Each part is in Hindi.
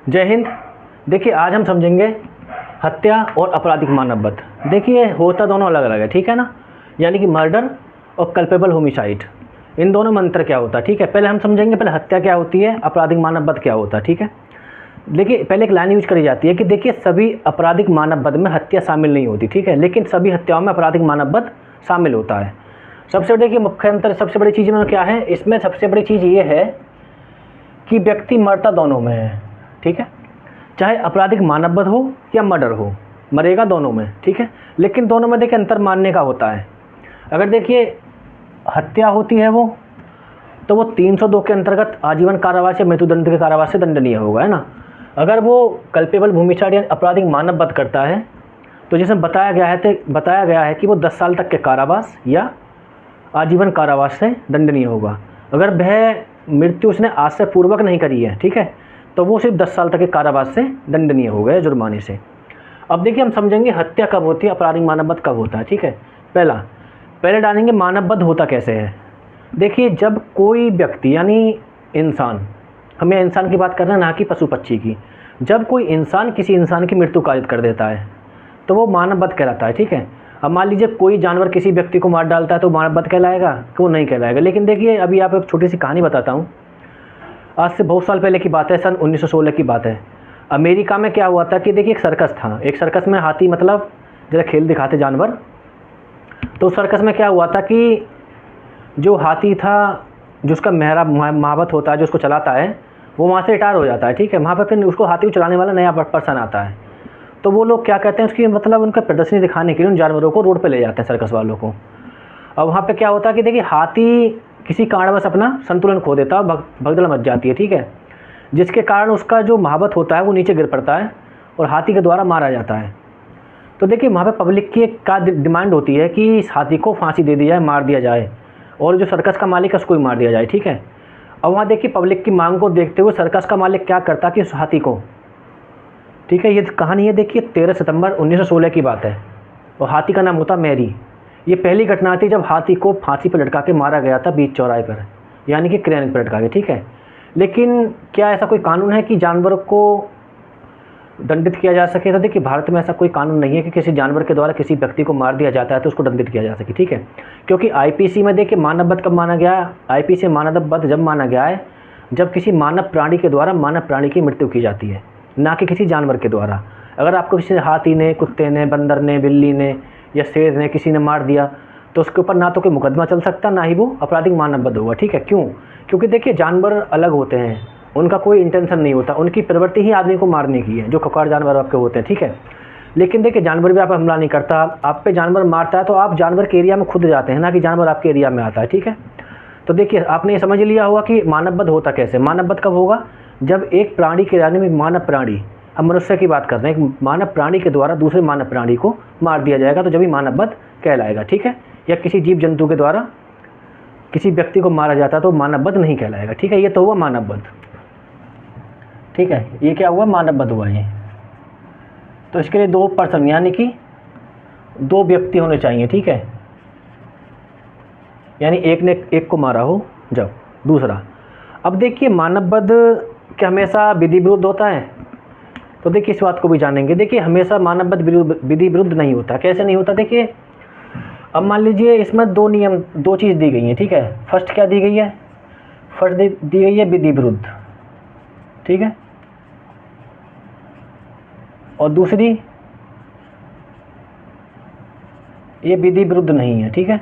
जय हिंद। देखिए आज हम समझेंगे हत्या और आपराधिक मानववध। देखिए होता दोनों अलग अलग है, ठीक है ना। यानी कि मर्डर और कल्पेबल होमिसाइड, इन दोनों में अंतर क्या होता है, ठीक है। पहले हम समझेंगे पहले हत्या क्या होती है, आपराधिक मानववध क्या होता है, ठीक है। देखिए पहले एक लाइन यूज करी जाती है कि देखिए सभी आपराधिक मानववध में हत्या शामिल नहीं होती, ठीक है, लेकिन सभी हत्याओं में आपराधिक मानववध शामिल होता है। सबसे देखिए मुख्य अंतर, सबसे बड़ी चीज़ में क्या है इसमें, सबसे बड़ी चीज़ ये है कि व्यक्ति मरता दोनों में है, ठीक है। चाहे आपराधिक मानववध हो या मर्डर हो, मरेगा दोनों में, ठीक है। लेकिन दोनों में देखिए अंतर मानने का होता है। अगर देखिए हत्या होती है वो, तो वो 302 के अंतर्गत आजीवन कारावास या मृत्युदंड के कारावास से दंडनीय होगा, है ना। अगर वो कल्पेबल होमिसाइड या आपराधिक मानववध करता है तो जिसमें बताया गया है कि वो 10 साल तक के कारावास या आजीवन कारावास से दंडनीय होगा। अगर वह मृत्यु उसने आशय पूर्वक नहीं करी है, ठीक है, तो वो सिर्फ 10 साल तक के कारावास से दंडनीय हो गए, जुर्माने से। अब देखिए हम समझेंगे हत्या कब होती है, आपराधिक मानववध कब होता है, ठीक है। पहले डालेंगे मानववध होता कैसे है। देखिए जब कोई व्यक्ति यानी इंसान, हमें इंसान की बात कर रहे हैं ना कि पशु पक्षी की, जब कोई इंसान किसी इंसान की मृत्यु कारित कर देता है तो वो मानववध कहलाता है, ठीक है। अब मान लीजिए कोई जानवर किसी व्यक्ति को मार डालता है तो मानववध कहलाएगा, क्यों नहीं कहलाएगा। लेकिन देखिए अभी आप एक छोटी सी कहानी बताता हूँ। आज से बहुत साल पहले की बात है, सन 1916 की बात है। अमेरिका में क्या हुआ था कि देखिए एक सर्कस था, एक सर्कस में हाथी, मतलब जरा खेल दिखाते जानवर। तो उस सर्कस में क्या हुआ था कि जो हाथी था, जिसका महावत होता है, जो उसको चलाता है, वो वहाँ से रिटायर हो जाता है, ठीक है। वहाँ पर फिर उसको हाथी को चलाने वाला नया पर्सन आता है। तो वो लोग क्या कहते हैं उसकी, मतलब उनका प्रदर्शनी दिखाने के लिए उन जानवरों को रोड पे ले जाते हैं, सर्कस वालों को। अब वहाँ पे क्या होता है कि देखिए हाथी किसी कारणवश अपना संतुलन खो देता है, भगदड़ मच जाती है, ठीक है, जिसके कारण उसका जो महावत होता है वो नीचे गिर पड़ता है और हाथी के द्वारा मारा जाता है। तो देखिए वहाँ पे पब्लिक की एक का डिमांड होती है कि इस हाथी को फांसी दे दी जाए, मार दिया जाए, और जो सर्कस का मालिक है उसको भी मार दिया जाए, ठीक है। अब वहाँ देखिए पब्लिक की मांग को देखते हुए सर्कस का मालिक क्या करता कि उस हाथी को, ठीक है, ये कहानी है देखिए 13 सितंबर 1916 की बात है, और हाथी का नाम होता मैरी। ये पहली घटना थी जब हाथी को फांसी पर लटका के मारा गया था बीच चौराहे पर, यानी कि क्रेन पर लटका के, ठीक है। लेकिन क्या ऐसा कोई कानून है कि जानवरों को दंडित किया जा सके? तो देखिए भारत में ऐसा कोई कानून नहीं है कि किसी जानवर के द्वारा किसी व्यक्ति को मार दिया जाता है तो उसको दंडित किया जा सके, ठीक है। क्योंकि आईपीसी में देखिए मानववध कब माना गया है, आईपीसी मानववध जब माना गया है जब किसी मानव प्राणी के द्वारा मानव प्राणी की मृत्यु की जाती है, ना कि किसी जानवर के द्वारा। अगर आपको किसी हाथी ने, कुत्ते ने, बंदर ने, बिल्ली ने या शेर ने किसी ने मार दिया तो उसके ऊपर ना तो कोई मुकदमा चल सकता, ना ही वो आपराधिक मानववध होगा, ठीक है। क्यों? क्योंकि देखिए जानवर अलग होते हैं, उनका कोई इंटेंशन नहीं होता, उनकी प्रवृत्ति ही आदमी को मारने की है, जो खुंखार जानवर आपके होते हैं, ठीक है। लेकिन देखिए जानवर भी आप पर हमला नहीं करता, आप पे जानवर मारता है तो आप जानवर के एरिया में खुद जाते हैं, ना कि जानवर आपके एरिया में आता है, ठीक है। तो देखिए आपने ये समझ लिया होगा कि मानववध होता कैसे। मानववध कब होगा? जब एक प्राणी के यानी मानव प्राणी, हम मनुष्य की बात कर रहे हैं, एक मानव प्राणी के द्वारा दूसरे मानव प्राणी को मार दिया जाएगा तो जब भी मानववध कहलाएगा, ठीक है। या किसी जीव जंतु के द्वारा किसी व्यक्ति को मारा जाता है तो मानववध नहीं कहलाएगा, ठीक है। ये तो हुआ मानववध, ठीक है। ये क्या हुआ? मानववध हुआ ये। तो इसके लिए 2 पर्सन यानी कि 2 व्यक्ति होने चाहिए, ठीक है। यानी एक ने एक को मारा हो जब दूसरा। अब देखिए मानववध क्या हमेशा विधि विरुद्ध होता है? तो देखिए इस बात को भी जानेंगे। देखिए हमेशा मानववध विधि विरुद्ध नहीं होता। कैसे नहीं होता? देखिए अब मान लीजिए इसमें 2 नियम, 2 चीज़ दी गई हैं, ठीक है। फर्स्ट क्या दी गई है? फर्स्ट दी गई है विधि विरुद्ध, ठीक है, और दूसरी ये विधि विरुद्ध नहीं है, ठीक है।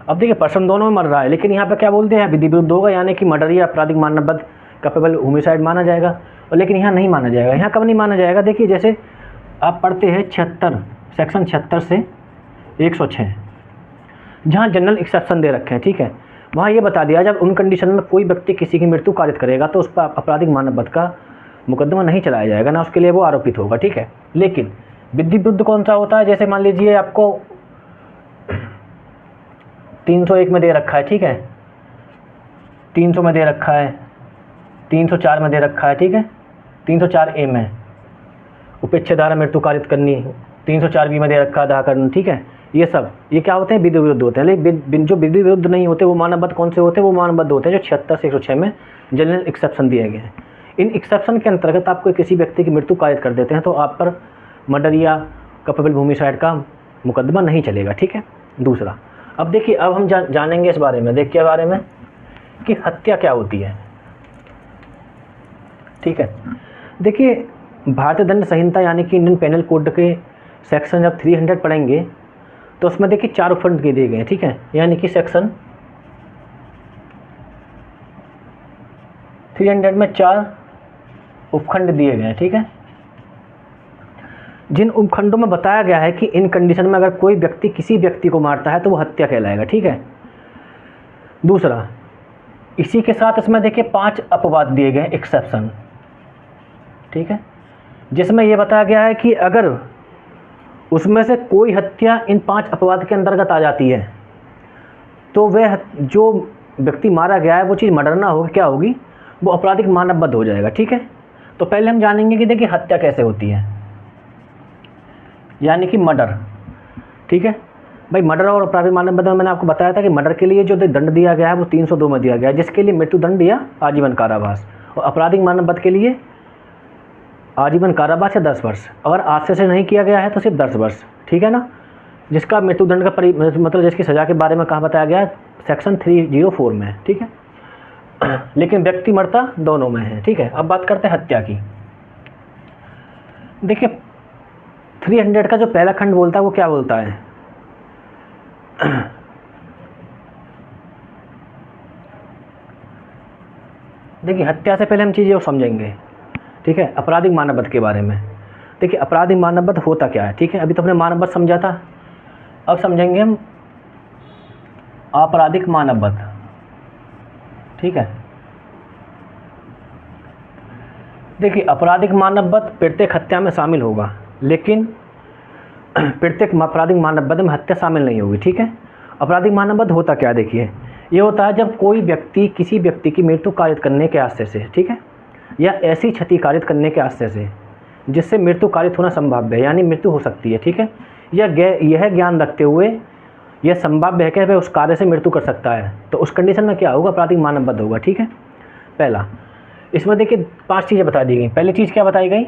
अब देखिए पर्सन दोनों में मर रहा है, लेकिन यहाँ पे क्या बोलते हैं? विधि विरुद्ध होगा, यानी कि मर्डर या आपराधिक मानववध कल्पेबल होमिसाइड माना जाएगा। और लेकिन यहाँ नहीं माना जाएगा। यहाँ कब नहीं माना जाएगा? देखिए जैसे आप पढ़ते हैं 76 सेक्शन 76 से 106, जहाँ जनरल एक्सेप्शन दे रखे हैं, ठीक है। वहाँ ये बता दिया जब उन कंडीशन में कोई व्यक्ति किसी की मृत्यु कारित करेगा तो उस पर आपराधिक मानववध का मुकदमा नहीं चलाया जाएगा, ना उसके लिए वो आरोपित होगा, ठीक है। लेकिन विधि विरुद्ध कौन सा होता है? जैसे मान लीजिए आपको 301 में दे रखा है, ठीक है, 300 में दे रखा है, 304 में दे रखा है, ठीक है, 304A में उपेक्षा द्वारा मृत्यु कारित करनी, 304B में दे रखा है दाह करना, ठीक है। ये सब ये क्या होते हैं, विधि विरुद्ध होते हैं। लेकिन जो विधि विरुद्ध नहीं होते वो मानवबद्ध कौन से होते हैं, वो मानवबद्ध होते हैं जो 76 से 106 में जनरल एक्सेप्शन दिए गए हैं। इन एक्सेप्शन के अंतर्गत आपको किसी व्यक्ति की मृत्यु कायद कर देते हैं तो आप पर मर्डर या कल्पेबल होमिसाइड का मुकदमा नहीं चलेगा, ठीक है। दूसरा, अब देखिए, अब हम जानेंगे इस बारे में, देखिए बारे में कि हत्या क्या होती है, ठीक है। देखिए, भारतीय दंड संहिता यानी कि इंडियन पेनल कोड के सेक्शन जब 300 पढ़ेंगे तो उसमें देखिए 4 उपखंड के दिए गए हैं, ठीक है। यानी कि सेक्शन 300 में 4 उपखंड दिए गए हैं, ठीक है। जिन उपखंडों में बताया गया है कि इन कंडीशन में अगर कोई व्यक्ति किसी व्यक्ति को मारता है तो वो हत्या कहलाएगा, ठीक है। दूसरा, इसी के साथ इसमें देखिए 5 अपवाद दिए गए एक्सेप्शन, ठीक है, जिसमें ये बताया गया है कि अगर उसमें से कोई हत्या इन 5 अपवाद के अंतर्गत आ जाती है तो वह जो व्यक्ति मारा गया है वो चीज़ मर्डर ना होगी, क्या होगी, वो आपराधिक मानवबद्ध हो जाएगा, ठीक है। तो पहले हम जानेंगे कि देखिए हत्या कैसे होती है, यानी कि मर्डर, ठीक है भाई। मर्डर और आपराधिक मानवबद्ध में मैंने आपको बताया था कि मर्डर के लिए जो दंड दिया गया है वो 302 में दिया गया है, जिसके लिए मृत्युदंड या आजीवन कारावास, और आपराधिक मानवबद्ध के लिए आजीवन कारावास या 10 वर्ष, अगर आज से नहीं किया गया है तो सिर्फ 10 वर्ष, ठीक है ना। जिसका मृत्युदंड का मतलब जिसकी सज़ा के बारे में कहाँ बताया गया है, सेक्शन 304 में है, ठीक है। लेकिन व्यक्ति मरता दोनों में है, ठीक है। अब बात करते हैं हत्या की। देखिए 300 का जो पहला खंड बोलता है वो क्या बोलता है, देखिए हत्या से पहले हम चीज़ें समझेंगे, ठीक है, आपराधिक मानवबद्ध के बारे में। देखिए आपराधिक मानवबद्ध होता क्या है, ठीक है। अभी तो हमने मानवबद्ध समझा था, अब समझेंगे हम आपराधिक मानवबद्ध, ठीक है। देखिए आपराधिक मानवबद्ध प्रत्येक हत्या में शामिल होगा, लेकिन प्रत्येक आपराधिक मानवबद्ध में हत्या शामिल नहीं होगी, ठीक है। आपराधिक मानवबद्ध होता क्या है, देखिए ये होता है जब कोई व्यक्ति किसी व्यक्ति की मृत्यु कारित करने के आशय से, ठीक है, या ऐसी क्षति कारित करने के आशय से जिससे मृत्यु कारित होना संभाव्य है, यानी मृत्यु हो सकती है, ठीक है, या यह ज्ञान रखते हुए यह संभाव्य है कि वह उस कार्य से मृत्यु कर सकता है, तो उस कंडीशन में क्या होगा, आपराधिक मानवबद्ध होगा, ठीक है। पहला, इसमें देखिए 5 चीज़ें बता दी गई। पहली चीज़ क्या बताई गई,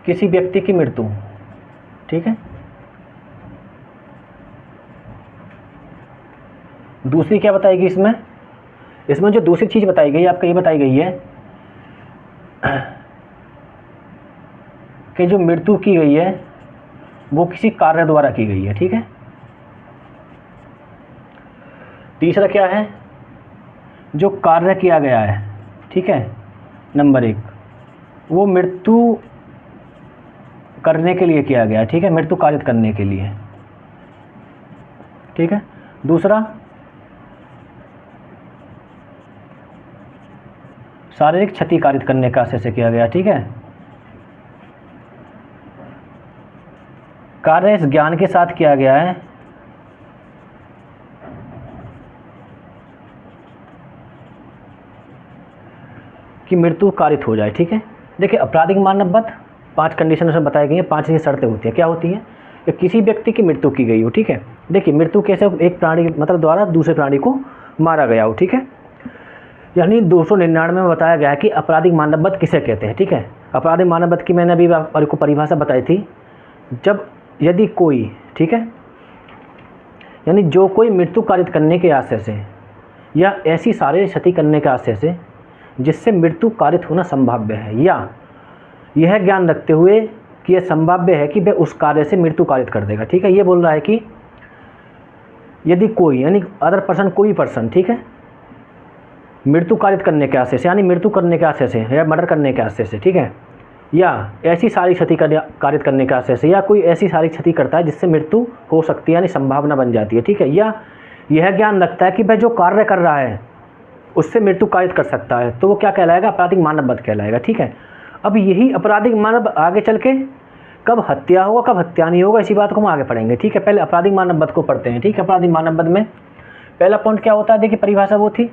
किसी व्यक्ति की मृत्यु, ठीक है। दूसरी क्या बताएगी इसमें जो दूसरी चीज़ बताई गई आपको ये बताई गई है कि जो मृत्यु की गई है वो किसी कार्य द्वारा की गई है, ठीक है। तीसरा क्या है, जो कार्य किया गया है, ठीक है, नंबर 1 वो मृत्यु करने के लिए किया गया, ठीक है, मृत्यु कारित करने के लिए, ठीक है। दूसरा, शारीरिक क्षति कारित करने का आशय से किया गया, ठीक है। कार्य इस ज्ञान के साथ किया गया है कि मृत्यु कारित हो जाए, ठीक है। देखिए आपराधिक मानवबद्ध 5 कंडीशन उसमें बताई गई हैं, 5 ही शर्तें होती हैं। क्या होती हैं, कि किसी व्यक्ति की मृत्यु की गई हो, ठीक है। देखिए मृत्यु कैसे, एक प्राणी मतलब द्वारा दूसरे प्राणी को मारा गया हो, ठीक है। यानी 299 में बताया गया है कि आपराधिक मानवबद्ध किसे कहते हैं, ठीक है। आपराधिक मानवबद्ध की मैंने अभी आपको परिभाषा बताई थी, जब यदि कोई, ठीक है, यानी जो कोई मृत्यु कारित करने के आशय से या ऐसी शारीरिक क्षति करने के आशय से जिससे मृत्यु कारित होना संभाव्य है, या यह ज्ञान रखते हुए कि यह संभाव्य है कि वह उस कार्य से मृत्यु कारित कर देगा, ठीक है। ये बोल रहा है कि यदि कोई, यानी अदर पर्सन, कोई पर्सन, ठीक है, मृत्यु कारित करने के आशय से, यानी मृत्यु करने के आशय से या मर्डर करने के आशय से, ठीक है, या ऐसी शारीरिक क्षति कारित करने के आशय से, या कोई ऐसी शारीरिक क्षति करता है जिससे मृत्यु हो सकती है, यानी संभावना बन जाती है, ठीक है, या यह ज्ञान रखता है कि वह जो कार्य कर रहा है उससे मृत्यु कारित कर सकता है, तो वो क्या कहलाएगा, आपराधिक मानवबद्ध कहलाएगा, ठीक है। अब यही आपराधिक मानव आगे चल के कब हत्या होगा कब हत्या नहीं होगा, इसी बात को हम आगे पढ़ेंगे, ठीक है। पहले आपराधिक मानवबद्ध को पढ़ते हैं, ठीक है। आपराधिक मानवबद्ध में पहला पॉइंट क्या होता है, देखिए परिभाषा वो थी,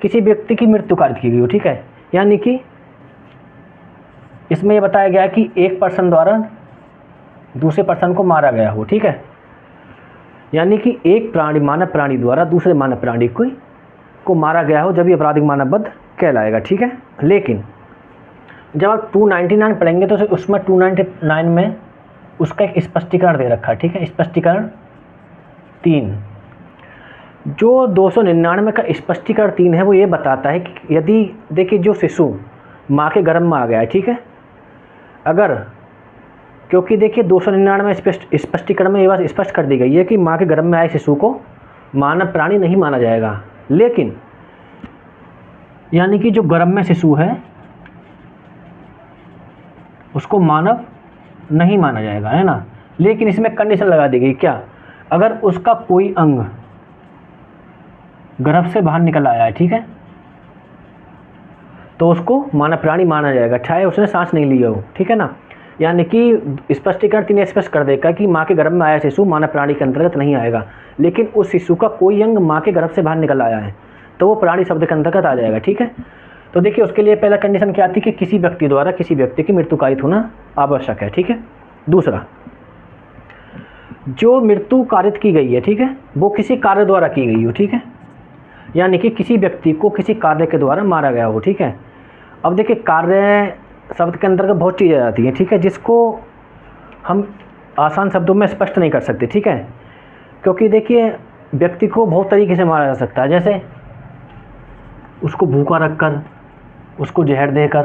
किसी व्यक्ति की मृत्यु कारित की गई हो, ठीक है, यानी कि इसमें यह बताया गया है कि एक पर्सन द्वारा दूसरे पर्सन को मारा गया हो, ठीक है। यानी कि एक प्राणी, मानव प्राणी द्वारा दूसरे मानव प्राणी को मारा गया हो, जब ये आपराधिक मानव वध कहलाएगा, ठीक है। लेकिन जब आप 299 पढ़ेंगे तो उसमें 299 में उसका एक स्पष्टीकरण दे रखा है, ठीक है। स्पष्टीकरण 3, जो 299 का स्पष्टीकरण 3 है वो ये बताता है कि यदि देखिए जो शिशु माँ के गर्भ में आ गया है, ठीक है, अगर, क्योंकि देखिए 299 में स्पष्टीकरण में ये बात स्पष्ट कर दी गई है कि माँ के गर्भ में आए शिशु को मानव प्राणी नहीं माना जाएगा। लेकिन यानी कि जो गर्भ में शिशु है उसको मानव नहीं माना जाएगा, है ना। लेकिन इसमें कंडीशन लगा दी गई, क्या, अगर उसका कोई अंग गर्भ से बाहर निकल आया है, ठीक है, तो उसको मानव प्राणी माना जाएगा, चाहे उसने सांस नहीं लिया हो, ठीक है ना। यानी कि स्पष्टीकरण 3 स्पष्ट कर देगा कि माँ के गर्भ में आया शिशु मानव प्राणी के अंतर्गत नहीं आएगा। लेकिन उस शिशु का कोई अंग माँ के गर्भ से बाहर निकल आया है तो वो प्राणी शब्द के अंतर्गत आ जाएगा, ठीक है। तो देखिए उसके लिए पहला कंडीशन क्या आती है कि किसी व्यक्ति द्वारा किसी व्यक्ति की मृत्यु कारित होना आवश्यक है, ठीक है। दूसरा, जो मृत्यु कारित की गई है, ठीक है, वो किसी कार्य द्वारा की गई हो, ठीक है। यानी कि किसी व्यक्ति को किसी कार्य के द्वारा मारा गया हो, ठीक है। अब देखिए कार्य शब्द के अंतर्गत बहुत चीज़ें आती हैं, ठीक है, जिसको हम आसान शब्दों में स्पष्ट नहीं कर सकते, ठीक है। क्योंकि देखिए व्यक्ति को बहुत तरीके से मारा जा सकता है, जैसे उसको भूखा रखकर, उसको जहर देकर,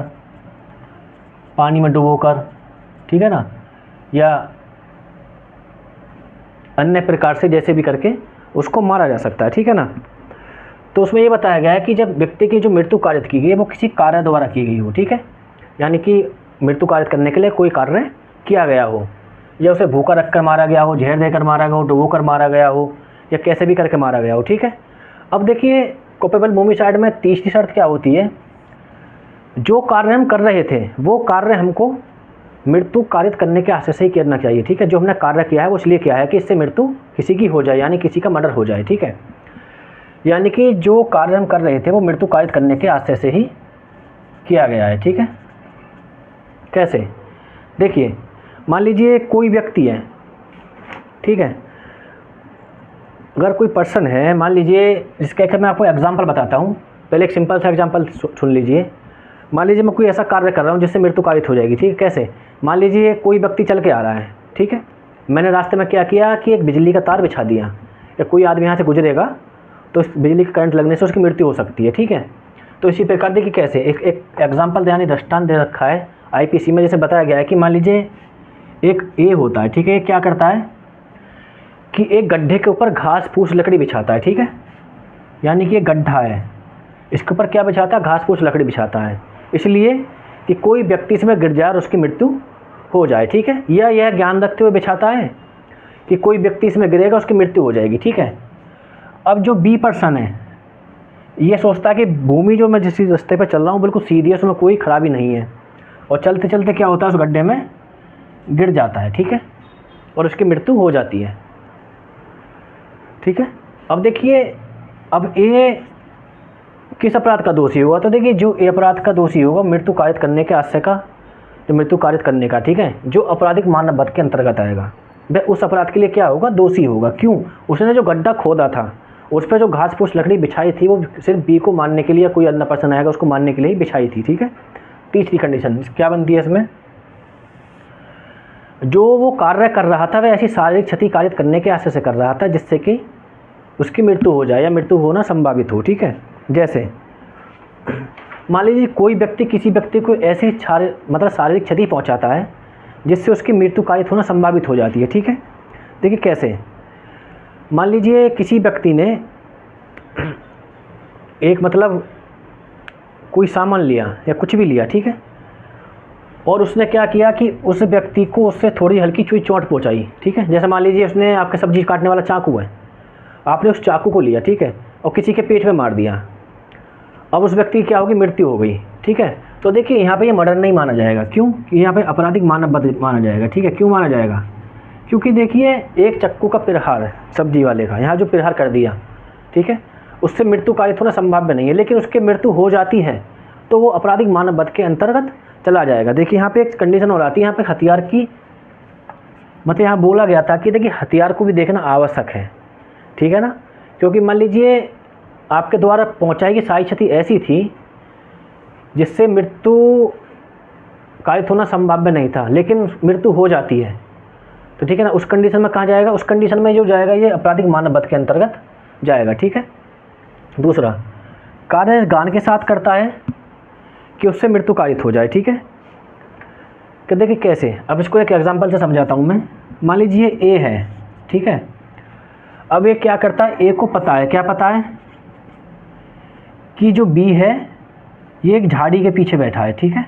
पानी में डुबोकर, ठीक है ना, या अन्य प्रकार से जैसे भी करके उसको मारा जा सकता है, ठीक है ना। तो उसमें ये बताया गया है कि जब व्यक्ति की जो मृत्यु कारित की गई है वो किसी कार्य द्वारा की गई हो, ठीक है। यानी कि मृत्यु कारित करने के लिए कोई कार्य किया गया हो, या उसे भूखा रखकर मारा गया हो, जहर देकर मारा गया हो, डुबोकर मारा गया हो, या कैसे भी करके मारा गया हो, ठीक है। अब देखिए कोपेबल होमिसाइड में तीसरी शर्त क्या होती है, जो कार्य हम कर रहे थे वो कार्य हमको मृत्यु कारित करने के आशय से ही करना चाहिए, ठीक है। जो हमने कार्य किया है वो इसलिए किया है कि इससे मृत्यु किसी की हो जाए, यानी किसी का मर्डर हो जाए, ठीक है। यानी कि जो कार्य हम कर रहे थे वो मृत्यु कारित करने के आशय से ही किया गया है, ठीक है। कैसे, देखिए मान लीजिए कोई व्यक्ति है, ठीक है, अगर कोई पर्सन है, मान लीजिए इसका मैं आपको एग्जांपल बताता हूँ। पहले एक सिंपल सा एग्जांपल सुन लीजिए। मान लीजिए मैं कोई ऐसा कार्य कर रहा हूँ जिससे मृत्यु कारित हो जाएगी, ठीक है। कैसे, मान लीजिए कोई व्यक्ति चल के आ रहा है, ठीक है, मैंने रास्ते में क्या किया कि एक बिजली का तार बिछा दिया, या कोई आदमी यहाँ से गुजरेगा तो इस बिजली का करंट लगने से उसकी मृत्यु हो सकती है, ठीक है। तो इसी प्रकार देखिए कैसे एक एग्जाम्पल यानी दृष्टांत दे रखा है IPC में, जैसे बताया गया है कि मान लीजिए एक ए होता है, ठीक है, क्या करता है कि एक गड्ढे के ऊपर घास फूस लकड़ी बिछाता है, ठीक है। यानी कि एक गड्ढा है, इसके ऊपर क्या बिछाता है, घास फूस लकड़ी बिछाता है, इसलिए कि कोई व्यक्ति इसमें गिर जाए और उसकी मृत्यु हो जाए, ठीक है। या यह ज्ञान रखते हुए बिछाता है कि कोई व्यक्ति इसमें गिरेगा उसकी मृत्यु हो जाएगी, ठीक है। अब जो बी पर्सन है ये सोचता है कि भूमि जो मैं जिस रास्ते पर चल रहा हूँ बिल्कुल सीधी है, उसमें कोई खराबी नहीं है, और चलते चलते क्या होता है उस गड्ढे में गिर जाता है, ठीक है, और उसकी मृत्यु हो जाती है, ठीक है। अब देखिए अब ए किस अपराध का दोषी होगा, तो देखिए जो ए अपराध का दोषी होगा मृत्यु कारित करने के आशय का, जो मृत्यु कारित करने का, ठीक है, जो आपराधिक मानव वध के अंतर्गत आएगा, वह उस अपराध के लिए क्या होगा, दोषी होगा। क्यों, उसने जो गड्ढा खोदा था उस पर जो घास फूस लकड़ी बिछाई थी वो सिर्फ बी को मारने के लिए, कोई अन्य पर्सन आएगा उसको मारने के लिए ही बिछाई थी, ठीक है। तीसरी कंडीशन क्या बनती है इसमें, जो वो कार्य कर रहा था वह ऐसी शारीरिक क्षति कारित करने के आशय से कर रहा था जिससे कि उसकी मृत्यु हो जाए या मृत्यु होना संभावित हो, ठीक है। जैसे मान लीजिए कोई व्यक्ति किसी व्यक्ति को ऐसी शारीरिक क्षति पहुंचाता है जिससे उसकी मृत्यु कारित होना संभावित हो जाती है, ठीक है। देखिए कैसे, मान लीजिए किसी व्यक्ति ने एक कोई सामान लिया या कुछ भी लिया, ठीक है, और उसने क्या किया कि उस व्यक्ति को उससे थोड़ी हल्की चुई चोट पहुंचाई, ठीक है। जैसे मान लीजिए उसने आपके सब्जी काटने वाला चाकू है, आपने उस चाकू को लिया, ठीक है, और किसी के पेट में मार दिया, अब उस व्यक्ति की क्या होगी, मृत्यु हो गई, ठीक है। तो देखिए यहाँ पे ये मर्डर नहीं माना जाएगा, क्यों, यहाँ पे आपराधिक मानव वध माना जाएगा, ठीक है। क्यों माना जाएगा, क्योंकि देखिए एक चक्कू का प्रहार है सब्जी वाले का, यहाँ जो प्रहार कर दिया, ठीक है, उससे मृत्यु कारित होना संभाव्य नहीं है, लेकिन उसकी मृत्यु हो जाती है तो वो आपराधिक मानव वध के अंतर्गत चला जाएगा। देखिए यहाँ पे एक कंडीशन और आती है, यहाँ पे हथियार की मतलब यहाँ बोला गया था कि देखिए हथियार को भी देखना आवश्यक है, ठीक है ना, क्योंकि मान लीजिए आपके द्वारा पहुँचाई गई सारी क्षति ऐसी थी जिससे मृत्यु कारित होना संभाव्य नहीं था, लेकिन मृत्यु हो जाती है, तो ठीक है ना, उस कंडीशन में कहाँ जाएगा, उस कंडीशन में जो जाएगा ये आपराधिक मानव वध के अंतर्गत जाएगा, ठीक है। दूसरा, कार्य ज्ञान के साथ करता है कि उससे मृत्यु कारित हो जाए, ठीक है। कि देखिए कैसे, अब इसको एक एग्जांपल से समझाता हूँ मैं। मान लीजिए ए है, ठीक है। अब ये क्या करता है, ए को पता है, क्या पता है कि जो बी है ये एक झाड़ी के पीछे बैठा है, ठीक है।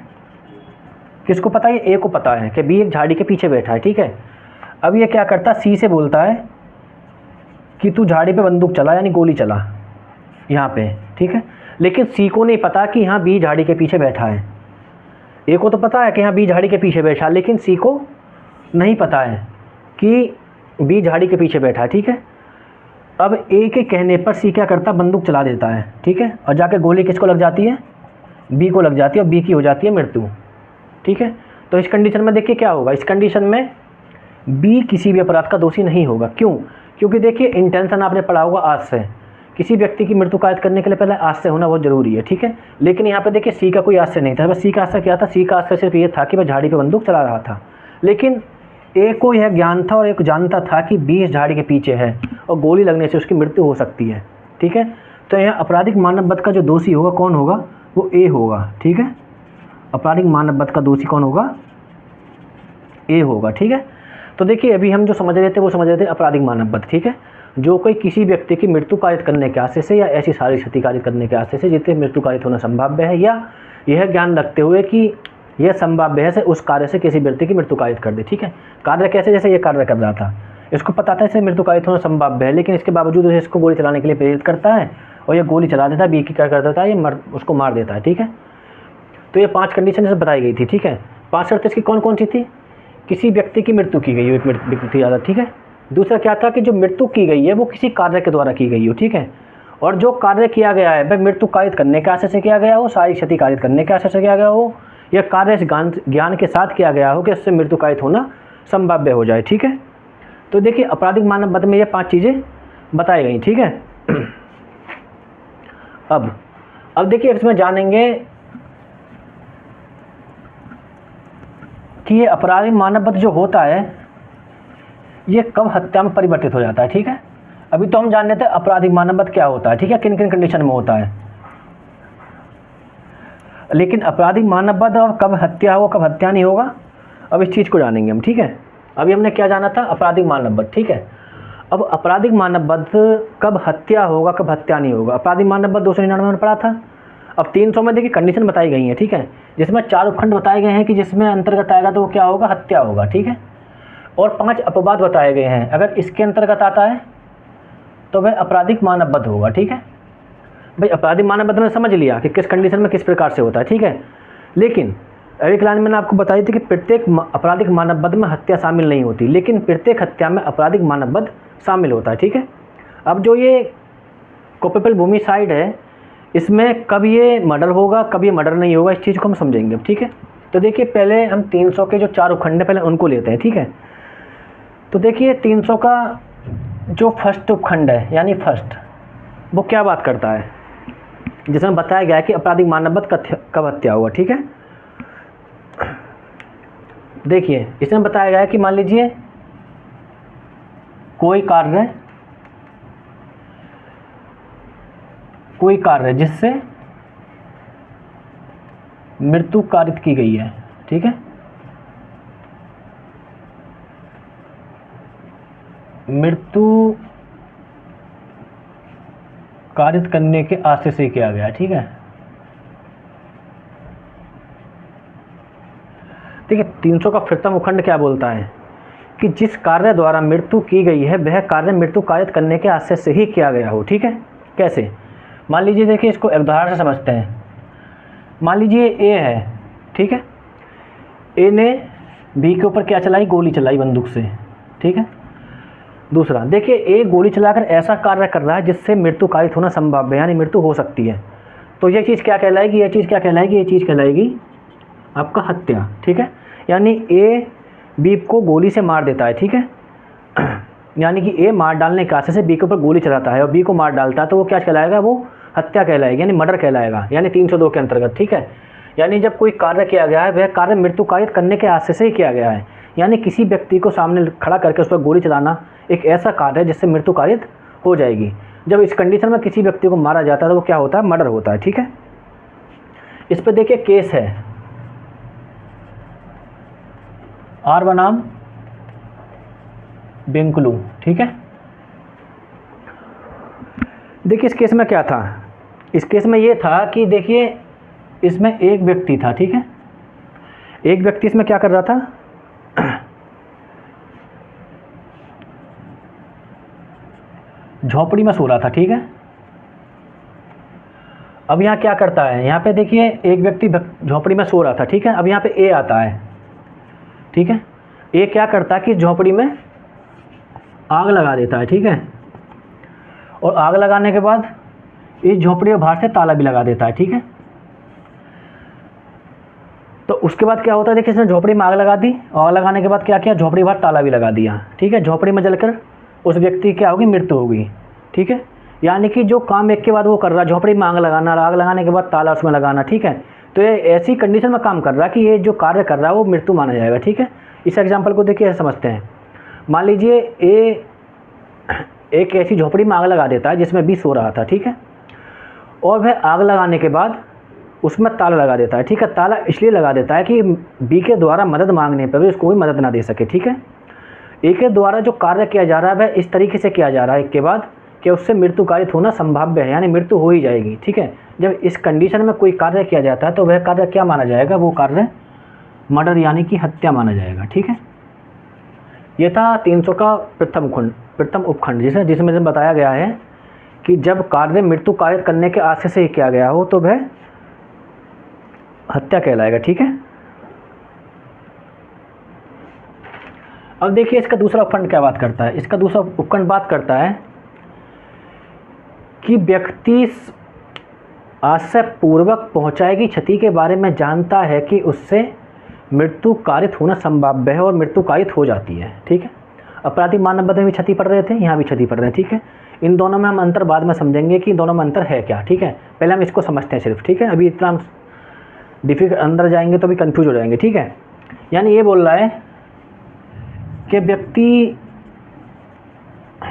किसको पता है, ए को पता है कि बी एक झाड़ी के पीछे बैठा है, ठीक है। अब ये क्या करता है, सी से बोलता है कि तू झाड़ी पे बंदूक चला, यानी गोली चला यहाँ पे, ठीक है। लेकिन सी को नहीं पता कि यहाँ बी झाड़ी के पीछे बैठा है। ए को तो पता है कि यहाँ बी झाड़ी के पीछे बैठा है, लेकिन सी को नहीं पता है कि बी झाड़ी के पीछे बैठा है, ठीक है। अब ए के कहने पर सी क्या करता है, बंदूक चला देता है, ठीक है, और जाके गोली किसको लग जाती है, बी को लग जाती है, और बी की हो जाती है मृत्यु, ठीक है। तो इस कंडीशन में देखिए क्या होगा, इस कंडीशन में बी किसी भी अपराध का दोषी नहीं होगा। क्यों? क्योंकि देखिए इंटेंशन आपने पढ़ा होगा आज से, किसी व्यक्ति की मृत्यु कारित करने के लिए पहले आश्रय होना बहुत जरूरी है, ठीक है। लेकिन यहाँ पे देखिए सी का कोई आश्रय नहीं था, बस सी का आश्रय क्या था, सी का आश्रय सिर्फ ये था कि वह झाड़ी पे बंदूक चला रहा था। लेकिन ए को यह ज्ञान था और एक जानता था कि बी इस झाड़ी के पीछे है और गोली लगने से उसकी मृत्यु हो सकती है, ठीक है। तो यहाँ आपराधिक मानव वध का जो दोषी होगा कौन होगा, वो ए होगा, ठीक है। आपराधिक मानव वध का दोषी कौन होगा, ए होगा, ठीक है। तो देखिए अभी हम जो समझ रहे थे वो समझ रहे थे आपराधिक मानव वध, ठीक है, जो कोई किसी व्यक्ति की मृत्यु कारित करने के आशय से या ऐसी सारी क्षति कारित करने के आशय से जिससे मृत्यु कारित होना संभाव्य है, या यह ज्ञान रखते हुए कि यह संभाव्य है से उस कार्य से किसी व्यक्ति की मृत्यु कारित कर दे, ठीक है। कार्य कैसे, जैसे ये कार्य कर रहा था, इसको पता था इससे मृत्यु कारित होना संभाव्य है, लेकिन इसके बावजूद इसको गोली चलाने के लिए प्रेरित करता है और ये गोली चला देता है, बी की क्या कर देता है, ये उसको मार देता है, ठीक है। तो ये 5 कंडीशन इसमें बताई गई थी, ठीक है। 5 शर्त इसकी कौन कौन सी थी, किसी व्यक्ति की मृत्यु की गई हो, एक व्यक्ति ज़्यादा, ठीक है। दूसरा क्या था कि जो मृत्यु की गई है वो किसी कार्य के द्वारा की गई हो, ठीक है। और जो कार्य किया गया है वह मृत्यु कारित करने के आशय से किया गया हो, सारी क्षति कारित करने के आशय से किया गया हो, या कार्य ज्ञान के साथ किया गया हो कि उससे मृत्यु कारित होना संभाव्य हो जाए, ठीक है। तो देखिए आपराधिक मानव वध में ये 5 चीज़ें बताई गई, ठीक है। अब देखिए इसमें जानेंगे कि ये आपराधिक मानव वध जो होता है ये कब हत्या में परिवर्तित हो जाता है, ठीक है। अभी तो हम जान लेते हैं आपराधिक मानव वध क्या होता है, ठीक है, किन किन कंडीशन में होता है। लेकिन आपराधिक मानव वध और कब हत्या हो कब हत्या नहीं होगा, अब इस चीज़ को जानेंगे हम, ठीक है। अभी हमने क्या जाना था, आपराधिक मानव वध, ठीक है। अब आपराधिक मानव वध कब हत्या होगा कब हत्या नहीं होगा, आपराधिक मानव वध 299 में पढ़ा था। अब 300 में देखिए कंडीशन बताई गई है, ठीक है, जिसमें 4 उपखंड बताए गए हैं कि जिसमें अंतर्गत आएगा तो वो क्या होगा, हत्या होगा, ठीक है। और 5 अपवाद बताए गए हैं, अगर इसके अंतर्गत आता है तो वह आपराधिक मानव वध होगा, ठीक है। भाई आपराधिक मानव वध में समझ लिया कि किस कंडीशन में किस प्रकार से होता है, ठीक है। लेकिन एक लाइन मैंने आपको बताई थी कि प्रत्येक आपराधिक मानव वध में हत्या शामिल नहीं होती, लेकिन प्रत्येक हत्या में आपराधिक मानव वध शामिल होता है, ठीक है। अब जो ये कोपेबल भूमिसाइड है इसमें कब ये मर्डर होगा कब ये मर्डर नहीं होगा, इस चीज़ को हम समझेंगे, ठीक है। तो देखिए पहले हम 300 के जो 4 उपखंड है पहले उनको लेते हैं, ठीक है। तो देखिए 300 का जो फर्स्ट उपखंड है यानी फर्स्ट, वो क्या बात करता है, जिसमें बताया गया है कि आपराधिक मानव वध कब हत्या हुआ, ठीक है। देखिए इसमें बताया गया है कि मान लीजिए कोई कार्य जिससे मृत्यु कारित की गई है, ठीक है, मृत्यु कारित करने के आशय से किया गया, ठीक है। देखिए 300 का प्रथम उपखंड क्या बोलता है कि जिस कार्य द्वारा मृत्यु की गई है वह कार्य मृत्यु कारित करने के आशय से ही किया गया हो, ठीक है। कैसे, मान लीजिए देखिए इसको एक उदाहरण से समझते हैं। मान लीजिए ए है, ठीक है, ए ने बी के ऊपर क्या चलाई, गोली चलाई बंदूक से, ठीक है। दूसरा देखिए ए गोली चलाकर ऐसा कार्य कर रहा है जिससे मृत्यु कारित होना संभव है, यानी मृत्यु हो सकती है। तो ये चीज़ क्या कहलाएगी, ये चीज़ क्या कहलाएगी, ये चीज़ कहलाएगी आपका हत्या, ठीक है। यानी ए बी को गोली से मार देता है, ठीक है। यानी कि ए मार डालने के आशय से बी के ऊपर गोली चलाता है और बी को मार डालता है, तो वो क्या कहलाएगा, वो हत्या कहलाएगी, यानी मर्डर कहलाएगा, यानी 302 के अंतर्गत, ठीक है। यानी जब कोई कार्य किया गया है वह कार्य मृत्यु कारित करने के आशय से ही किया गया है, यानी किसी व्यक्ति को सामने खड़ा करके उस पर गोली चलाना एक ऐसा कार्य है जिससे मृत्यु कारित हो जाएगी। जब इस कंडीशन में किसी व्यक्ति को मारा जाता है तो वो क्या होता है, मर्डर होता है, ठीक है। इस पर देखिए केस है आर बनाम बेंकलू, ठीक है। देखिए इस केस में क्या था, इस केस में ये था कि देखिए इसमें एक व्यक्ति था, ठीक है। एक व्यक्ति इसमें क्या कर रहा था, झोपड़ी में सो रहा था, ठीक है। अब यहाँ क्या करता है, यहाँ पे देखिए एक व्यक्ति झोपड़ी में सो रहा था, ठीक है। अब यहाँ पे ए आता है, ठीक है। ए क्या करता है कि झोपड़ी में आग लगा देता है, ठीक है। और आग लगाने के बाद इस झोपड़ी के बाहर से ताला भी लगा देता है, ठीक है। तो उसके बाद क्या होता है, देखिए इसने झोपड़ी में आग लगा दी, आग लगाने के बाद क्या किया, झोपड़ी के बाहर ताला भी लगा दिया, ठीक है। झोपड़ी में जलकर उस व्यक्ति की क्या होगी, मृत्यु होगी, ठीक है। यानी कि जो काम एक के बाद वो कर रहा है, झोपड़ी में आग लगाना, आग लगाने के बाद ताला उसमें लगाना, ठीक है। तो ये ऐसी कंडीशन में काम कर रहा है कि ये जो कार्य कर रहा है वो मृत्यु माना जाएगा, ठीक है। इस एग्जाम्पल को देखिए समझते हैं। मान लीजिए ए एक ऐसी झोपड़ी में आग लगा देता है जिसमें बी सो रहा था, ठीक है। और वह आग लगाने के बाद उसमें ताला लगा देता है, ठीक है। ताला इसलिए लगा देता है कि बी के द्वारा मदद मांगने पर भी उसको कोई मदद ना दे सके, ठीक है। ए के द्वारा जो कार्य किया जा रहा है वह इस तरीके से किया जा रहा है एक के बाद कि उससे मृत्यु कारित होना संभाव्य है, यानी मृत्यु हो ही जाएगी, ठीक है। जब इस कंडीशन में कोई कार्य किया जाता है तो वह कार्य क्या माना जाएगा, वो कार्य मर्डर यानी कि हत्या माना जाएगा, ठीक है। ये था 300 का प्रथम उपखंड, जिसमें बताया गया है कि जब कार्य मृत्यु कारित करने के आशय से किया गया हो तो वह हत्या कहलाएगा, ठीक है। अब देखिए इसका दूसरा उपखंड क्या बात करता है। इसका दूसरा उपखंड बात करता है कि व्यक्ति आशय पूर्वक पहुंचाई गई क्षति के बारे में जानता है कि उससे मृत्यु कारित होना संभाव्य है और मृत्यु कारित हो जाती है, ठीक है। अपराधी मानव में भी क्षति पड़ रहे थे, यहाँ भी क्षति पड़ रहे हैं, ठीक है। इन दोनों में हम अंतर बाद में समझेंगे कि इन दोनों में अंतर है क्या, ठीक है। पहले हम इसको समझते हैं सिर्फ, ठीक है। अभी इतना हम डिफिकल्ट अंदर जाएंगे तो भी कंफ्यूज हो जाएंगे, ठीक है। यानी ये बोल रहा है कि व्यक्ति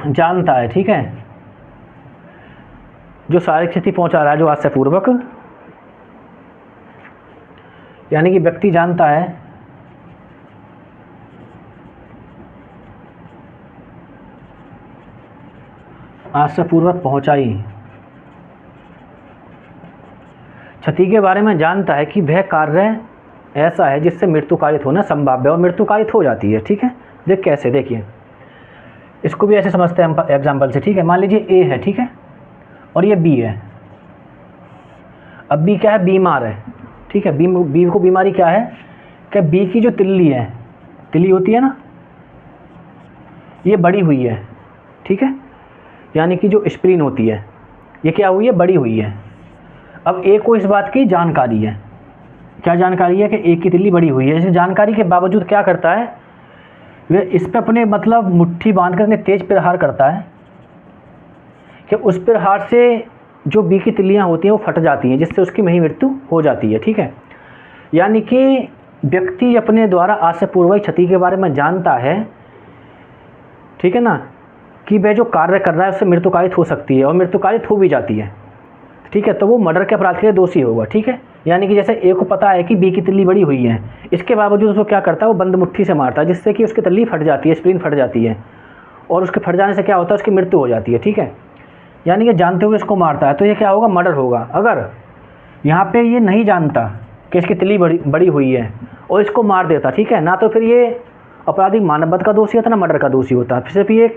जानता है, ठीक है, जो शारीरिक क्षति पहुंचा रहा है जो आशय पूर्वक, यानी कि व्यक्ति जानता है आशय पूर्वक पहुंचाई क्षति के बारे में जानता है कि वह कार्य ऐसा है जिससे मृत्यु कारित होना संभाव्य है और मृत्यु कारित हो जाती है, ठीक है। देख कैसे, देखिए इसको भी ऐसे समझते हैं हम एग्जाम्पल से, ठीक है। मान लीजिए ए है, ठीक है, और ये बी है। अब बी क्या है, बीमार है, ठीक है। बी को बीमारी क्या है कि बी की जो तिल्ली है, तिल्ली होती है ना, ये बड़ी हुई है, ठीक है। यानी कि जो स्प्लीन होती है ये क्या हुई है, बड़ी हुई है। अब ए को इस बात की जानकारी है, क्या जानकारी है कि ए की तिल्ली बड़ी हुई है। इस जानकारी के बावजूद क्या करता है, वह इस पर अपने मतलब मुट्ठी बांध कर तेज प्रहार करता है कि उस प्रहार से जो बी की तिल्लियाँ होती हैं वो फट जाती हैं, जिससे उसकी वहीं मृत्यु हो जाती है, ठीक है। यानी कि व्यक्ति अपने द्वारा आशयपूर्वक क्षति के बारे में जानता है, ठीक है ना, कि वह जो कार्य कर रहा है उससे मृत्यु कारित हो सकती है और मृत्यु कारित हो भी जाती है, ठीक है। तो वो मर्डर के अपराध के लिए दोषी होगा, ठीक है। यानी कि जैसे ए को पता है कि बी की तिल्ली बड़ी हुई है, इसके बावजूद उसको क्या करता है, वो बंद मुट्ठी से मारता है, जिससे कि उसकी तिल्ली फट जाती है, स्प्लीन फट जाती है, और उसके फट जाने से क्या होता है, उसकी मृत्यु हो जाती है, ठीक है। यानी कि जानते हुए इसको मारता है तो ये क्या होगा, मर्डर होगा। अगर यहाँ पे ये नहीं जानता कि इसकी तिल्ली बड़ी हुई है और इसको मार देता, ठीक है ना, तो फिर ये अपराधी मानववध का दोषी होता ना मर्डर का दोषी होता। सिर्फ ये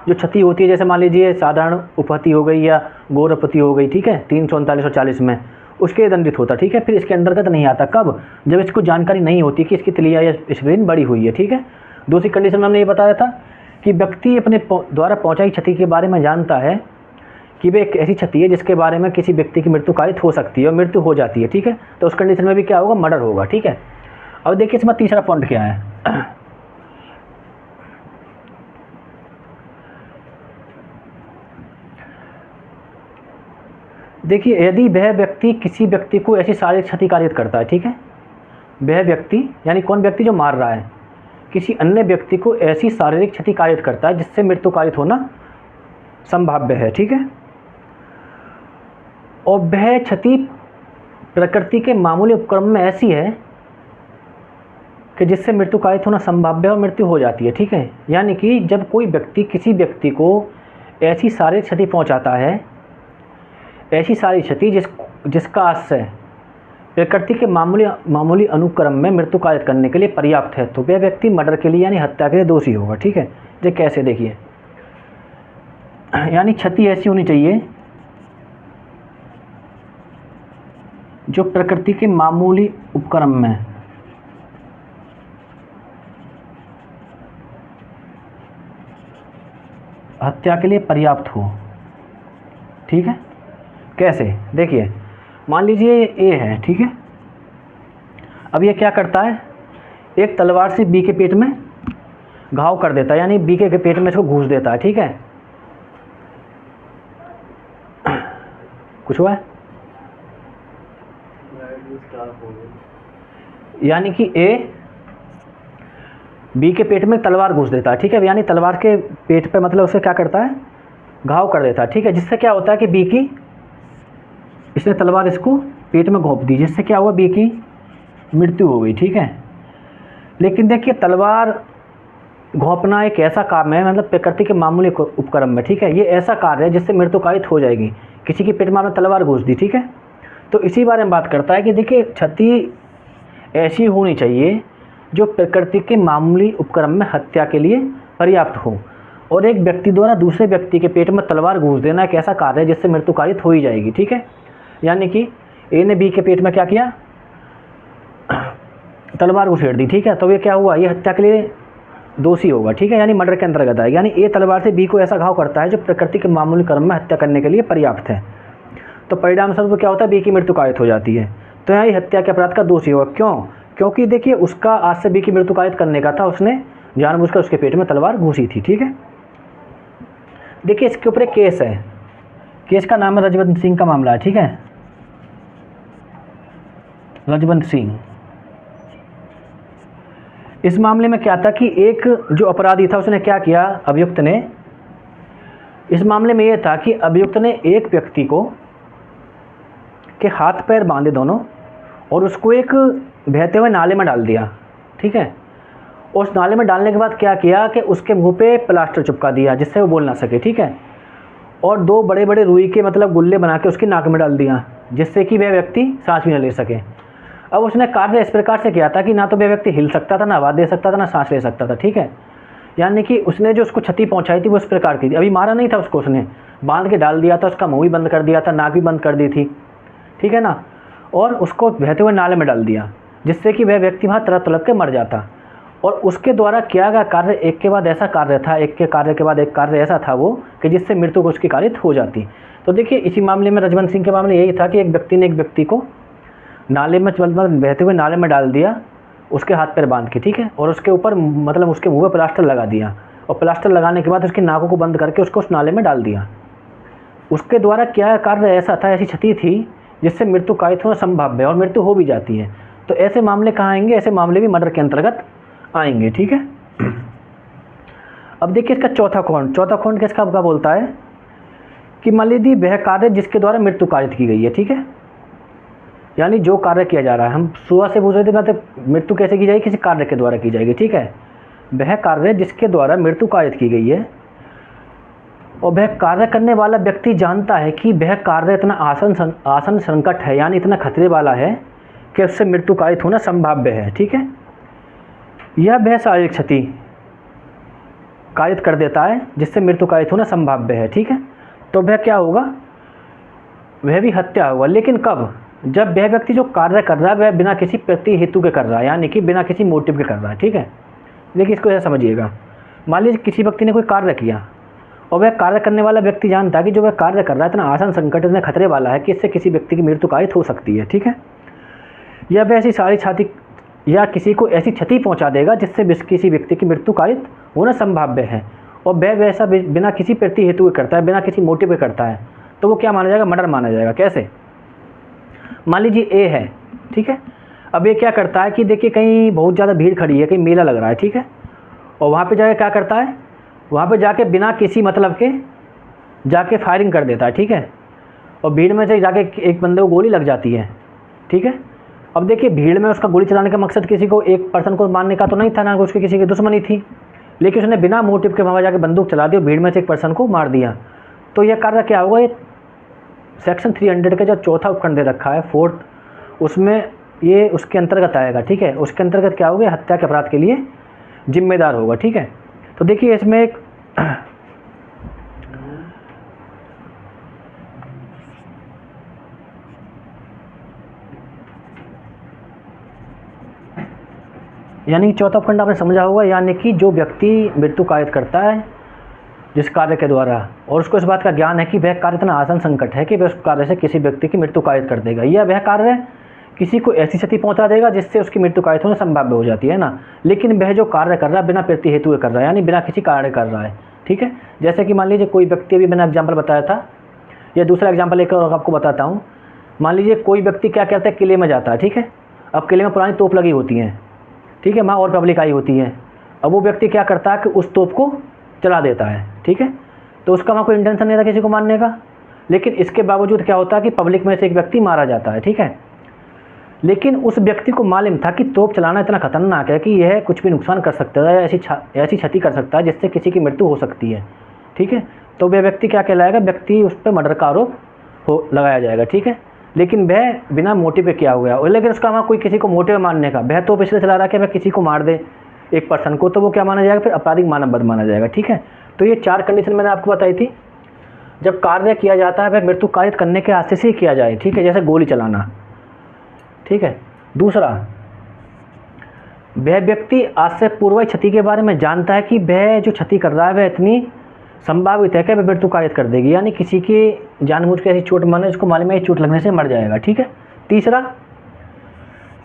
जो क्षति होती है, जैसे मान लीजिए साधारण उपहति हो गई या गौर उपहति हो गई, ठीक है, 339 और 40 में, उसके दंडित होता, ठीक है। फिर इसके अंतर्गत नहीं आता, कब, जब इसको जानकारी नहीं होती कि इसकी तिलिया या स्प्लीन बड़ी हुई है, ठीक है। दूसरी कंडीशन में हमने ये बताया था कि व्यक्ति अपने द्वारा पहुंचाई क्षति के बारे में जानता है कि वह एक ऐसी क्षति है जिसके बारे में किसी व्यक्ति की मृत्यु कारित हो सकती है और मृत्यु हो जाती है, ठीक है। तो उस कंडीशन में भी क्या होगा, मर्डर होगा, ठीक है। अब देखिए इसमें तीसरा पॉइंट क्या है। देखिए यदि वह व्यक्ति किसी व्यक्ति को ऐसी शारीरिक क्षति कारित करता है, ठीक है, वह व्यक्ति यानी कौन व्यक्ति, जो मार रहा है, किसी अन्य व्यक्ति को ऐसी शारीरिक क्षति कारित करता है जिससे मृत्यु कारित होना संभाव्य है, ठीक है, और वह क्षति प्रकृति के मामूली उपक्रम में ऐसी है कि जिससे मृत्यु कारित होना संभाव्य है और मृत्यु हो जाती है, ठीक है। यानी कि जब कोई व्यक्ति किसी व्यक्ति को ऐसी शारीरिक क्षति पहुंचाता है, ऐसी शारीरिक क्षति जिसका आशय प्रकृति के मामूली अनुक्रम में मृत्यु कारित करने के लिए पर्याप्त है, तो वह व्यक्ति मर्डर के लिए यानी हत्या के लिए दोषी होगा, ठीक है। ये कैसे, देखिए, यानी क्षति ऐसी होनी चाहिए जो प्रकृति के मामूली उपक्रम में हत्या के लिए पर्याप्त हो, ठीक है। कैसे, देखिए, मान लीजिए ए है, ठीक है। अब ये क्या करता है, एक तलवार से बी के पेट में घाव कर देता है, यानी बी के पेट में इसको घूस देता है, ठीक है। कुछ हुआ है, यानी कि ए बी के पेट में तलवार घुस देता है, ठीक है, यानी तलवार के पेट पे मतलब उसे क्या करता है, घाव कर देता है, ठीक है। जिससे क्या होता है कि बी की, इसने तलवार इसको पेट में घोंप दी, जिससे क्या हुआ, बी की मृत्यु हो गई, ठीक है। लेकिन देखिए तलवार घोंपना एक ऐसा काम है, मतलब प्रकृति के मामूली उपक्रम में, ठीक है, ये ऐसा कार्य है जिससे मृत्यु कारित हो जाएगी। किसी की पेट में आपने तलवार घुस दी, ठीक है, तो इसी बारे में बात करता है कि देखिए क्षति ऐसी होनी चाहिए जो प्रकृति के मामूली उपक्रम में हत्या के लिए पर्याप्त हो, और एक व्यक्ति द्वारा दूसरे व्यक्ति के पेट में तलवार घुस देना एक ऐसा कार्य है जिससे मृत्यु कारित हो ही जाएगी, ठीक है। यानी कि ए ने बी के पेट में क्या किया, तलवार घुसेड़ दी, ठीक है, तो ये क्या हुआ, ये हत्या के लिए दोषी होगा, ठीक है, यानी मर्डर के अंतर्गत आएगा। यानी ए तलवार से बी को ऐसा घाव करता है जो प्रकृति के मामूली क्रम में हत्या करने के लिए पर्याप्त है, तो परिणाम स्वरूप क्या होता है, बी की मृत्यु कारित हो जाती है। तो यहाँ ये हत्या के अपराध का दोषी होगा, क्यों, क्योंकि देखिए उसका आज से बी की मृत्यु कारित करने का था, उसने जानबूझकर उसके पेट में तलवार घुसी थी, ठीक है। देखिए इसके ऊपर एक केस है, केस का नाम है रजवंत सिंह का मामला है, ठीक है, रजवंत सिंह। इस मामले में क्या था कि एक जो अपराधी था उसने क्या किया, अभियुक्त ने, इस मामले में यह था कि अभियुक्त ने एक व्यक्ति को के हाथ पैर बांधे दोनों और उसको एक बहते हुए नाले में डाल दिया, ठीक है। उस नाले में डालने के बाद क्या किया कि उसके मुंह पे प्लास्टर चिपका दिया जिससे वो बोल ना सके, ठीक है, और दो बड़े बड़े रुई के मतलब गुल्ले बना के उसकी नाक में डाल दिया जिससे कि वह व्यक्ति सांस भी न ले सके। अब उसने कार्य इस प्रकार से किया था कि ना तो वह व्यक्ति हिल सकता था, ना आवाज़ दे सकता था, ना सांस ले सकता था, ठीक है। यानी कि उसने जो उसको क्षति पहुंचाई थी वो इस प्रकार की थी, अभी मारा नहीं था उसको, उसने बांध के डाल दिया था, उसका मुंह भी बंद कर दिया था, नाक भी बंद कर दी थी, ठीक है ना, और उसको बहते हुए नाले में डाल दिया जिससे कि वह व्यक्ति वहाँ तड़प तड़प के मर जाता। और उसके द्वारा किया गया कार्य एक के बाद ऐसा कार्य था, एक के कार्य के बाद एक कार्य ऐसा था वो कि जिससे मृत्यु को उसकी कारित हो जाती। तो देखिए इसी मामले में रजवंत सिंह के मामले यही था कि एक व्यक्ति ने एक व्यक्ति को नाले में बहते हुए नाले में डाल दिया उसके हाथ पैर बांध के, ठीक है, और उसके ऊपर मतलब उसके मुँह में प्लास्टर लगा दिया, और प्लास्टर लगाने के बाद उसकी नाकों को बंद करके उसको उस नाले में डाल दिया। उसके द्वारा क्या कार्य ऐसा था, ऐसी क्षति थी जिससे मृत्यु कारित होना संभव है और मृत्यु हो भी जाती है। तो ऐसे मामले कहाँ आएंगे, ऐसे मामले भी मर्डर के अंतर्गत आएंगे, ठीक है। अब देखिए इसका चौथा खंड किसका आपका बोलता है कि मान लीजिए वह कार्य जिसके द्वारा मृत्यु कारित की गई है, ठीक है, यानी जो कार्य किया जा रहा है, हम सुबह से पूछ रहे थे मतलब मृत्यु कैसे की जाएगी, किसी कार्य के द्वारा की जाएगी, ठीक है। वह कार्य जिसके द्वारा मृत्यु कारित की गई है और वह कार्य करने वाला व्यक्ति जानता है कि वह कार्य इतना आसन संकट है, यानी इतना खतरे वाला है कि उससे मृत्यु कारित होना संभाव्य है, ठीक है। यह वह शारीरिक क्षति कारित कर देता है जिससे मृत्यु कारित होना संभाव्य है, ठीक है। तो वह क्या होगा, वह भी हत्या होगा, लेकिन कब, जब वह व्यक्ति जो कार्य कर रहा है वह बिना किसी प्रति हेतु के कर रहा है, यानी कि बिना किसी मोटिव के कर रहा है, ठीक है। देखिए इसको ऐसा समझिएगा, मान लीजिए किसी व्यक्ति ने कोई कार्य किया और वह कार्य करने वाला व्यक्ति जानता है कि जो वह कार्य कर रहा है इतना आसन संकट, इतना खतरे वाला है कि इससे किसी व्यक्ति की मृत्यु कारित हो सकती है, ठीक है। यह वह ऐसी या किसी को ऐसी क्षति पहुंचा देगा जिससे किसी व्यक्ति की मृत्यु कारित होना संभाव्य है, और वह वैसा बिना किसी प्रति हेतु के करता है, बिना किसी मोटिव के करता है, तो वो क्या माना जाएगा? मर्डर माना जाएगा। कैसे? मान लीजिए ए है, ठीक है। अब ये क्या करता है कि देखिए कहीं बहुत ज़्यादा भीड़ खड़ी है, कहीं मेला लग रहा है, ठीक है, और वहाँ पे जाके क्या करता है, वहाँ पे जाके बिना किसी मतलब के जाके फायरिंग कर देता है, ठीक है, और भीड़ में से जाके एक बंदे को गोली लग जाती है, ठीक है। अब देखिए भीड़ में उसका गोली चलाने का मकसद किसी को, एक पर्सन को मारने का तो नहीं था, ना उसकी किसी की दुश्मनी थी, लेकिन उसने बिना मोटिव के वहाँ जाके बंदूक चला दी और भीड़ में से एक पर्सन को मार दिया। तो यह कार्य क्या होगा? ये सेक्शन 300 का जो चौथा उपखंड दे रखा है, 4th, उसमें ये उसके अंतर्गत आएगा, ठीक है। उसके अंतर्गत क्या होगा? हत्या के अपराध के लिए जिम्मेदार होगा, ठीक है। तो देखिए इसमें एक यानी चौथा उपखंड आपने समझा होगा, यानी कि जो व्यक्ति मृत्यु कारित करता है जिस कार्य के द्वारा, और उसको इस बात का ज्ञान है कि वह कार्य इतना आसान संकट है कि वह उस कार्य से किसी व्यक्ति की मृत्यु कारित कर देगा, या वह कार्य किसी को ऐसी क्षति पहुंचा देगा जिससे उसकी मृत्यु कारित होने संभाव्य हो जाती है ना, लेकिन वह जो कार्य कर रहा है बिना प्रति हेतु कर रहा है, यानी बिना किसी कारण कर रहा है, ठीक है। जैसे कि मान लीजिए कोई व्यक्ति, अभी मैंने एग्जाम्पल बताया था, या दूसरा एग्जाम्पल एक और आपको बताता हूँ। मान लीजिए कोई व्यक्ति क्या करता है, किले में जाता है, ठीक है। अब किले में पुरानी तोप लगी होती हैं, ठीक है, वहाँ और पब्लिक आई होती है। अब वो व्यक्ति क्या करता है कि उस तोप को चला देता है, ठीक है। तो उसका वहाँ कोई इंटेंशन नहीं था किसी को मारने का, लेकिन इसके बावजूद क्या होता है कि पब्लिक में से एक व्यक्ति मारा जाता है, ठीक है। लेकिन उस व्यक्ति को मालूम था कि तोप चलाना इतना खतरनाक है कि यह कुछ भी नुकसान कर सकता है, ऐसी क्षति कर सकता है जिससे किसी की मृत्यु हो सकती है, ठीक है। तो वह व्यक्ति क्या कहलाएगा? व्यक्ति उस पर मर्डर का आरोप लगाया जाएगा, ठीक है। लेकिन वह बिना मोटिव पे किया हुआ है, लेकिन उसका वहाँ कोई किसी को मोटिव मारने का, वह तो इसलिए चला रहा है कि वह किसी को मार दे एक पर्सन को, तो वो क्या माना जाएगा? फिर आपराधिक मानव वध माना जाएगा, ठीक है। तो ये 4 कंडीशन मैंने आपको बताई थी। जब कार्य किया जाता है वह मृत्यु कारित करने के आशय से ही किया जाए, ठीक है, जैसे गोली चलाना, ठीक है। दूसरा, वह व्यक्ति आज से पूर्व क्षति के बारे में जानता है कि वह जो क्षति कर रहा है वह इतनी संभावित है कि वह मृत्यु कारित कर देगी, यानी किसी की जानबूझ के ऐसी चोट मारने जिसको मालूम है चोट लगने से मर जाएगा, ठीक है। तीसरा,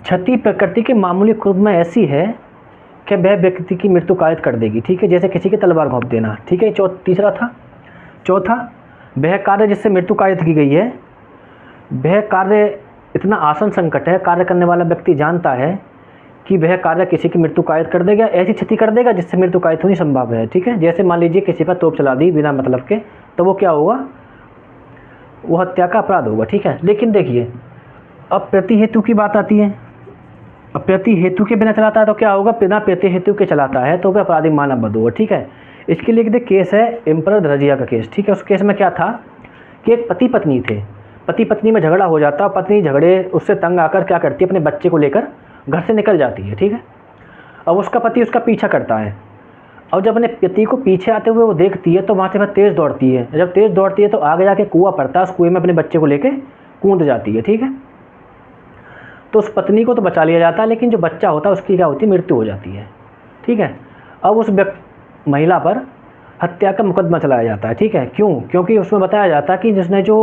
क्षति प्रकृति के मामूली रूप में ऐसी है कि वह व्यक्ति की मृत्यु कारित कर देगी, ठीक है, जैसे किसी की तलवार घोंप देना, ठीक है। तीसरा था। चौथा, वह कार्य जिससे मृत्यु कारित की गई है वह कार्य इतना आसन संकट है, कार्य करने वाला व्यक्ति जानता है कि वह कार्य किसी की मृत्यु कारित कर देगा, ऐसी क्षति कर देगा जिससे मृत्यु कारित होनी संभव है, ठीक है। जैसे मान लीजिए किसी पर तोप चला दी बिना मतलब के, तो वो क्या होगा? वो हत्या का अपराध होगा, ठीक है। लेकिन देखिए अब प्रति हेतु की बात आती है। अब प्रति हेतु के बिना चलाता है तो क्या होगा? बिना प्रति हेतु के चलाता है तो वह आपराधिक मानव वध होगा, ठीक है। इसके लिए एक केस है एम्परर धरजिया का केस, ठीक है। उस केस में क्या था कि एक पति पत्नी थे, पति पत्नी में झगड़ा हो जाता, पत्नी झगड़े उससे तंग आकर क्या करती है, अपने बच्चे को लेकर घर से निकल जाती है, ठीक है। अब उसका पति उसका पीछा करता है, और जब अपने पति को पीछे आते हुए वो देखती है तो वहाँ से वह तेज़ दौड़ती है। जब तेज़ दौड़ती है तो आगे जाके कुआं पड़ता है, उस कुएं में अपने बच्चे को लेके कूद जाती है, ठीक है। तो उस पत्नी को तो बचा लिया जाता है, लेकिन जो बच्चा होता है उसकी क्या होती है? मृत्यु हो जाती है, ठीक है। अब उस महिला पर हत्या का मुकदमा चलाया जाता है, ठीक है। क्यों? क्योंकि उसमें बताया जाता है कि जिसने जो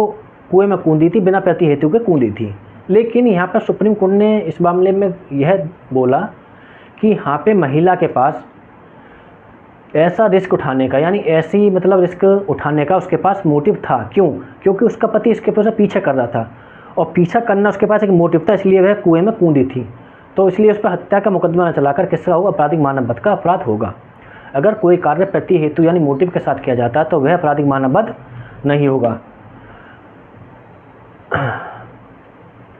कुएं में कूदी थी बिना प्रति हेतु के कूदी थी। लेकिन यहाँ पर सुप्रीम कोर्ट ने इस मामले में यह बोला कि यहाँ पे महिला के पास ऐसा रिस्क उठाने का, यानी ऐसी मतलब रिस्क उठाने का उसके पास मोटिव था। क्यों? क्योंकि उसका पति इसके पीछे पीछा कर रहा था, और पीछा करना उसके पास एक मोटिव था, इसलिए वह कुएं में कूदी थी। तो इसलिए उस पर हत्या का मुकदमा न चलाकर किसका होगा? आपराधिक मानव वध का अपराध होगा। अगर कोई कार्य प्रति हेतु यानी मोटिव के साथ किया जाता है तो वह आपराधिक मानव वध नहीं होगा।